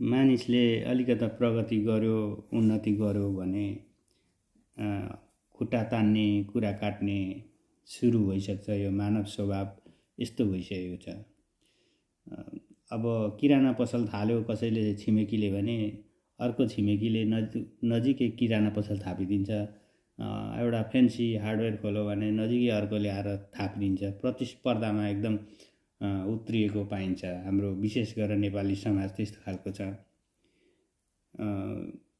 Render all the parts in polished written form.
मानिसले अलिकता प्रगति गर्यो, उन्नति गर्यो भने खुट्टा तान्ने, कुरा काट्ने सुरु भइसक्छ। यो मानव स्वभाव यस्तो भइसकेको छ। अब किराना पसल थाल्यो कसैले, छिमेकीले भने अर्को छिमेकीले नजिकै किराना पसल थापिदिन्छ। एउटा फेन्सी हार्डवेयर खोल्यो भने नजिकै अर्कोले आएर थापिदिन्छ। प्रतिस्पर्धामा एकदम उत्रिएको पाइन्छ। हाम्रो विशेष गरेर नेपाली समाज त्यस्तो खालको छ।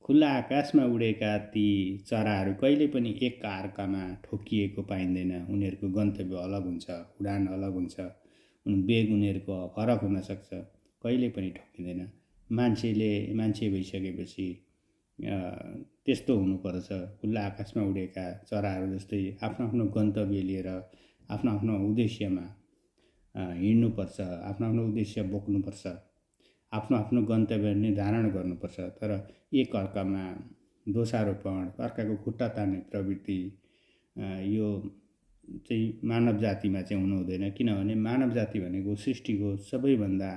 खुल्ला आकाशमा उडेका ती चराहरू कहिले पनि एक अर्कामा ठोकिएको पाइँदैन। उनीहरूको गन्तव्य अलग हुन्छ, उडान अलग हुन्छ, वेग उनीहरूको फरक हुनसक्छ, कहिले पनि ठोकिँदैन। मान्छे भइसकेपछि त्यस्तो हुनुपर्छ। खुल्ला आकाशमा उडेका चराहरू जस्तै आफ्नो आफ्नो गन्तव्य लिएर आफ्नो आफ्नो उद्देश्यमा हिँड्नुपर्छ, आफ्नो आफ्नो उद्देश्य बोक्नुपर्छ, आफ्नो आफ्नो गन्तव्य निर्धारण गर्नुपर्छ। तर एक अर्कामा दोषारोपण, अर्काको खुट्टा तान्ने प्रवृत्ति यो चाहिँ मानव जातिमा चाहिँ हुनु हुँदैन। किनभने मानव जाति भनेको सृष्टिको सबैभन्दा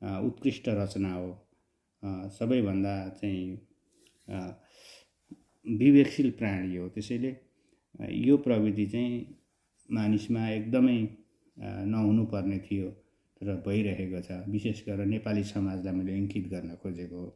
उत्कृष्ट रचना हो, सबैभन्दा चाहिँ विवेकशील प्राणी हो। त्यसैले यो प्रवृत्ति चाहिँ मानिसमा एकदमै नहुनुपर्ने थियो, तर भइरहेको छ। विशेष गरेर नेपाली समाजलाई मैले इङ्गित गर्न खोजेको हो।